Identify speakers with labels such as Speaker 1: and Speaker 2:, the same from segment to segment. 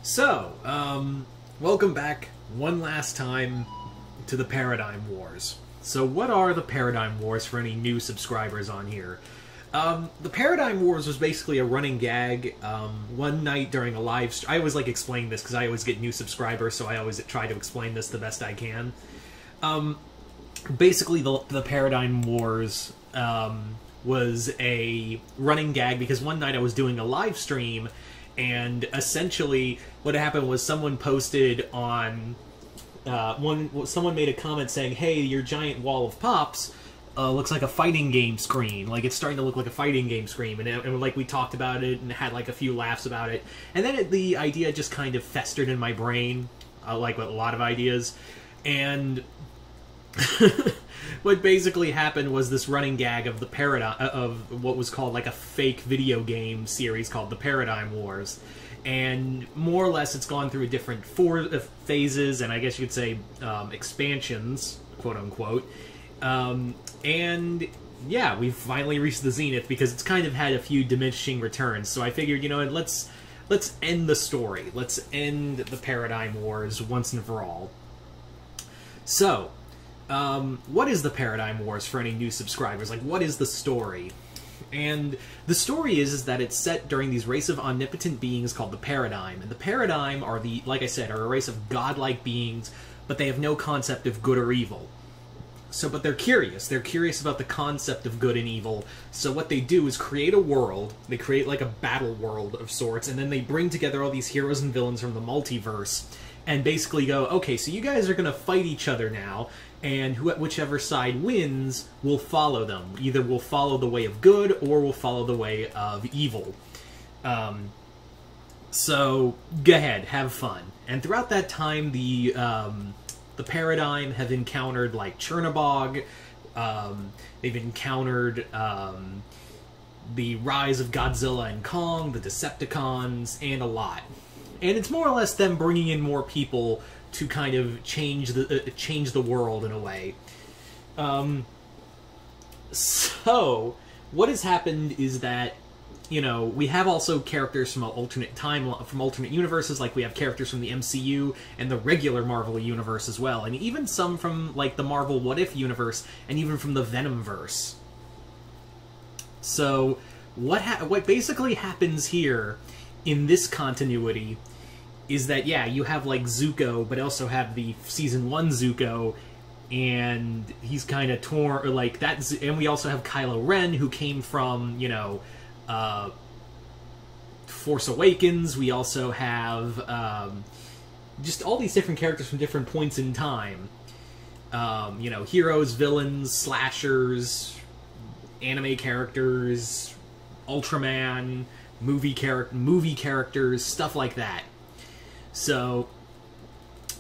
Speaker 1: So, welcome back one last time to the Paradigm Wars. So what are the Paradigm Wars for any new subscribers on here? The Paradigm Wars was basically a running gag. One night during a live stream, I always like explaining this because I always get new subscribers, so I always try to explain this the best I can. Basically, the Paradigm Wars was a running gag because one night I was doing a live stream, and essentially what happened was someone posted on someone made a comment saying, "Hey, your giant wall of pops looks like a fighting game screen. Like, it's starting to look like a fighting game screen." And like, we talked about it and had like a few laughs about it. And then the idea just kind of festered in my brain, like with a lot of ideas. And what basically happened was this running gag of the paradigm of what was called like a fake video game series called the Paradigm Wars. And more or less it's gone through different phases, and I guess you could say expansions, quote unquote. And yeah, we've finally reached the zenith because it's kind of had a few diminishing returns. So I figured, you know, let's end the story. Let's end the Paradigm Wars once and for all. So, what is the Paradigm Wars for any new subscribers? Like, what is the story? And the story is that it's set during these race of omnipotent beings called the Paradigm. And the Paradigm are like I said, are a race of godlike beings, but they have no concept of good or evil. So, but they're curious. They're curious about the concept of good and evil. So what they do is create a world. They create like a battle world of sorts, and then they bring together all these heroes and villains from the multiverse, and basically go, okay, so you guys are going to fight each other now, and whichever side wins will follow them. Either will follow the way of good, or will follow the way of evil. So, go ahead, have fun. And throughout that time, the Paradigm have encountered, like, Chernobog, they've encountered the rise of Godzilla and Kong, the Decepticons, and a lot. And it's more or less them bringing in more people to kind of change the world in a way. So what has happened is that, you know, we have also characters from alternate universes. Like, we have characters from the MCU and the regular Marvel universe as well, and even some from like the Marvel What If universe, and even from the Venomverse. So what basically happens here in this continuity is that, yeah, you have, like, Zuko, but also have the Season 1 Zuko, and he's kind of torn, or, like, that, and we also have Kylo Ren, who came from, you know, Force Awakens. We also have, just all these different characters from different points in time. You know, heroes, villains, slashers, anime characters, Ultraman, movie characters, stuff like that. So,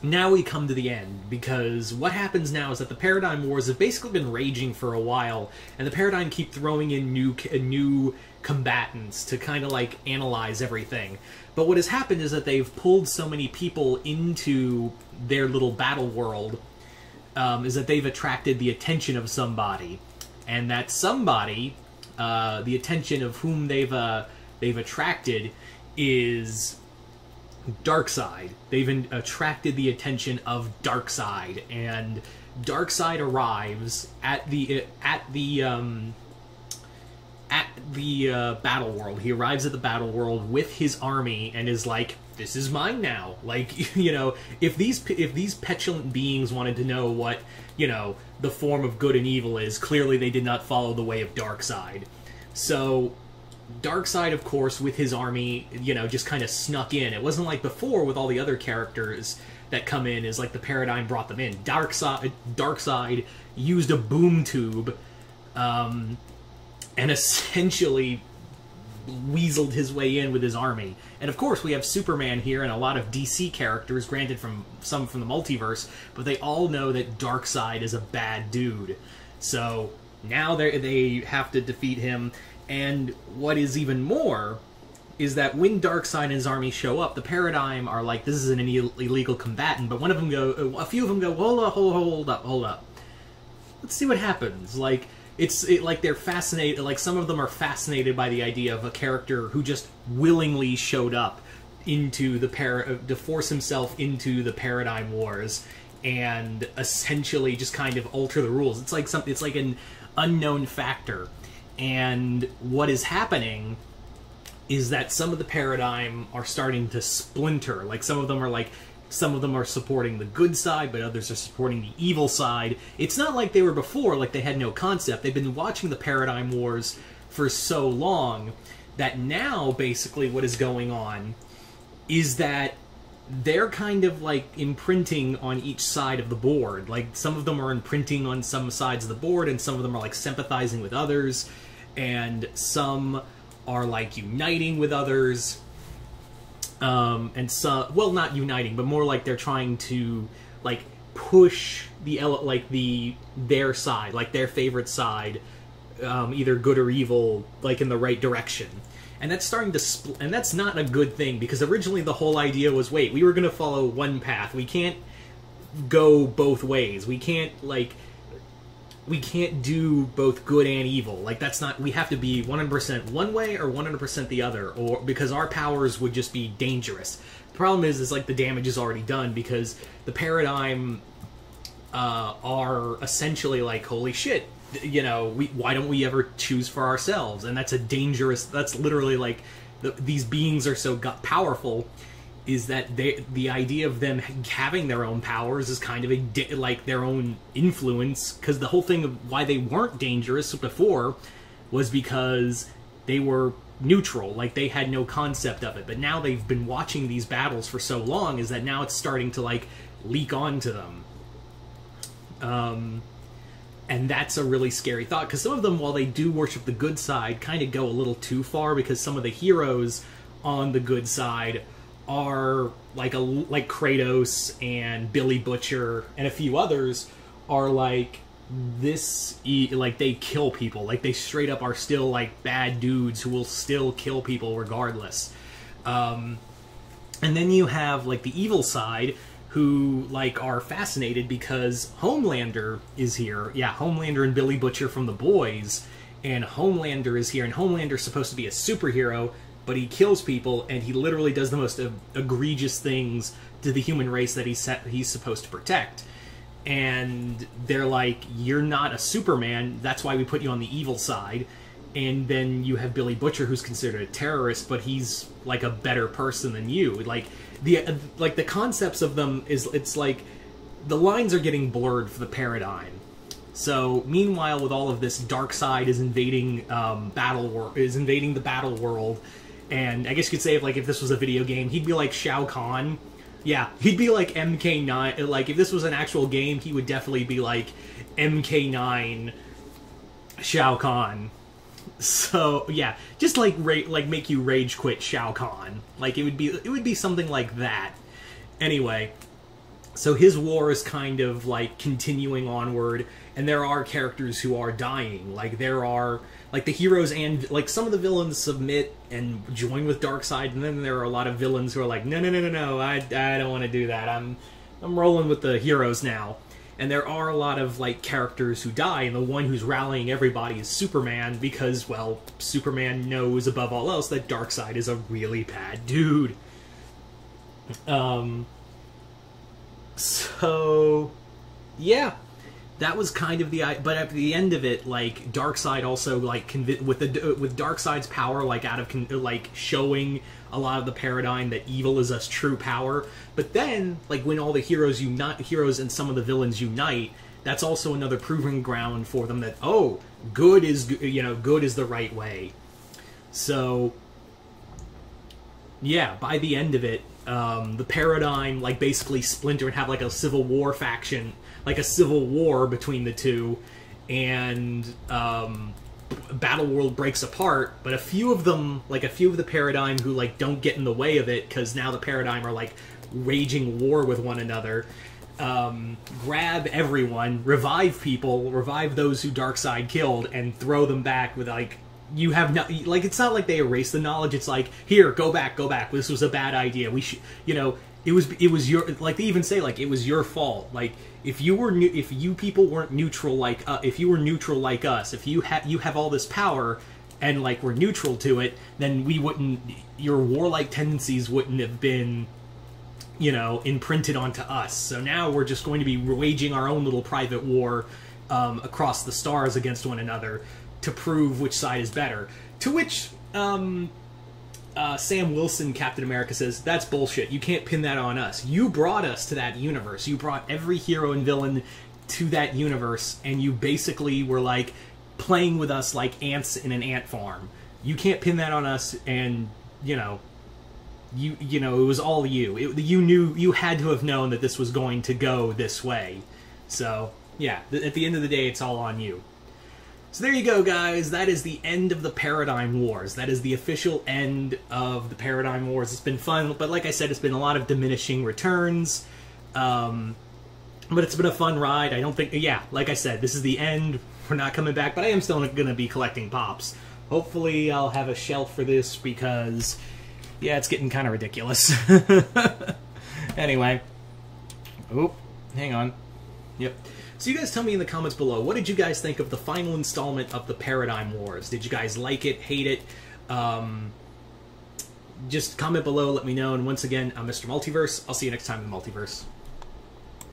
Speaker 1: now we come to the end, because what happens now is that the Paradigm Wars have basically been raging for a while, and the Paradigm keep throwing in new combatants to kind of, like, analyze everything. But what has happened is that they've pulled so many people into their little battle world, is that they've attracted the attention of somebody. And that somebody, the attention of whom they've attracted is Darkseid. They've attracted the attention of Darkseid, and Darkseid arrives at the battle world. He arrives at the battle world with his army and is like, "This is mine now." Like, you know, if these petulant beings wanted to know what, you know, the form of good and evil is, clearly they did not follow the way of Darkseid. So Darkseid, of course, with his army, you know, just kind of snuck in. It wasn't like before with all the other characters that come in, is like the Paradigm brought them in. Darkseid used a boom tube, and essentially weaseled his way in with his army. And of course, we have Superman here and a lot of DC characters, granted some from the multiverse, but they all know that Darkseid is a bad dude. So now they have to defeat him. And what is even more is that when Darkseid and his army show up, the Paradigm are like, "This is an illegal combatant," but a few of them go, hold up. Let's see what happens. Like, like they're fascinated, like some of them are fascinated by the idea of a character who just willingly showed up into to force himself into the Paradigm Wars and essentially just kind of alter the rules. It's like an unknown factor. And what is happening is that some of the Paradigm are starting to splinter. Like some of them are supporting the good side, but others are supporting the evil side. It's not like they were before, like they had no concept. They've been watching the Paradigm Wars for so long that now basically what is going on is that they're kind of like imprinting on each side of the board. Like some of them are imprinting on some sides of the board, and some of them are like sympathizing with others, and some are like uniting with others. And some, well, not uniting, but more like they're trying to like push their side, like their favorite side, either good or evil, like in the right direction. And that's starting to and that's not a good thing, because originally the whole idea was, wait, we were going to follow one path. We can't go both ways. We can't do both good and evil. Like, that's not, we have to be 100% one way or 100% the other, or because our powers would just be dangerous. The problem is like the damage is already done, because the Paradigm are essentially like, holy shit, you know, why don't we ever choose for ourselves? And that's a dangerous, that's literally like, these beings are so powerful, is that the idea of them having their own powers is kind of like their own influence, because the whole thing of why they weren't dangerous before was because they were neutral, like they had no concept of it. But now they've been watching these battles for so long, is that now it's starting to like leak onto them. And that's a really scary thought, because some of them, while they do worship the good side, kind of go a little too far, because some of the heroes on the good side are like Kratos and Billy Butcher and a few others are like like they kill people, like they straight up are still like bad dudes who will still kill people regardless. And then you have like the evil side, who like are fascinated because Homelander is here. Yeah, Homelander and Billy Butcher from The Boys, and Homelander is here, and Homelander's supposed to be a superhero, but he kills people, and he literally does the most egregious things to the human race that he's supposed to protect. And they're like, you're not a Superman, that's why we put you on the evil side. And then you have Billy Butcher, who's considered a terrorist, but he's like a better person than you. Like the concepts of them it's like the lines are getting blurred for the Paradigm. So meanwhile, with all of this, Darkseid is invading the battle world, and I guess you could say if this was a video game, he'd be like Shao Kahn. Yeah, he'd be like MK9. Like if this was an actual game, he would definitely be like MK9 Shao Kahn. So yeah, just like make you rage quit Shao Kahn. Like it would be something like that. Anyway, so his war is kind of like continuing onward, and there are characters who are dying. Like there are like the heroes, and like some of the villains submit and join with Darkseid, and then there are a lot of villains who are like, no, I don't want to do that. I'm rolling with the heroes now. And there are a lot of like characters who die, and the one who's rallying everybody is Superman, because, well, Superman knows above all else that Darkseid is a really bad dude. So yeah, that was kind of but at the end of it, like Darkseid also like with Darkseid's power, like showing a lot of the Paradigm that evil is a true power. But then, like when all the heroes and some of the villains unite, that's also another proving ground for them that, oh, good is the right way. So yeah, by the end of it, the Paradigm like basically splinter and have like a civil war faction, like a civil war between the two, and Battleworld breaks apart. But a few of the Paradigm who like don't get in the way of it, because now the Paradigm are like waging war with one another, grab everyone, revive those who Darkseid killed, and throw them back with like, you have no, like, it's not like they erase the knowledge. It's like, here, go back. This was a bad idea. We should, it was your, like they even say, like, it was your fault. Like if you people weren't neutral, like if you were neutral like us, if you have all this power, and like we're neutral to it, then we wouldn't, your warlike tendencies wouldn't have been, you know, imprinted onto us. So now we're just going to be waging our own little private war across the stars against one another to prove which side is better. To which Sam Wilson, Captain America, says, that's bullshit. You can't pin that on us. You brought us to that universe. You brought every hero and villain to that universe, and you basically were like playing with us like ants in an ant farm. You can't pin that on us, and you know, it was all you. You knew, you had to have known that this was going to go this way. So yeah, at the end of the day, it's all on you. So there you go, guys. That is the end of the Paradigm Wars. That is the official end of the Paradigm Wars. It's been fun, but like I said, it's been a lot of diminishing returns. But it's been a fun ride. I don't think... Yeah, like I said, this is the end. We're not coming back, but I am still going to be collecting Pops. Hopefully I'll have a shelf for this because, yeah, it's getting kind of ridiculous. Anyway. Oh, hang on. Yep. So you guys tell me in the comments below, what did you guys think of the final installment of the Paradigm Wars? Did you guys like it, hate it? Just comment below, let me know. And once again, I'm Mr. Multiverse. I'll see you next time in the Multiverse.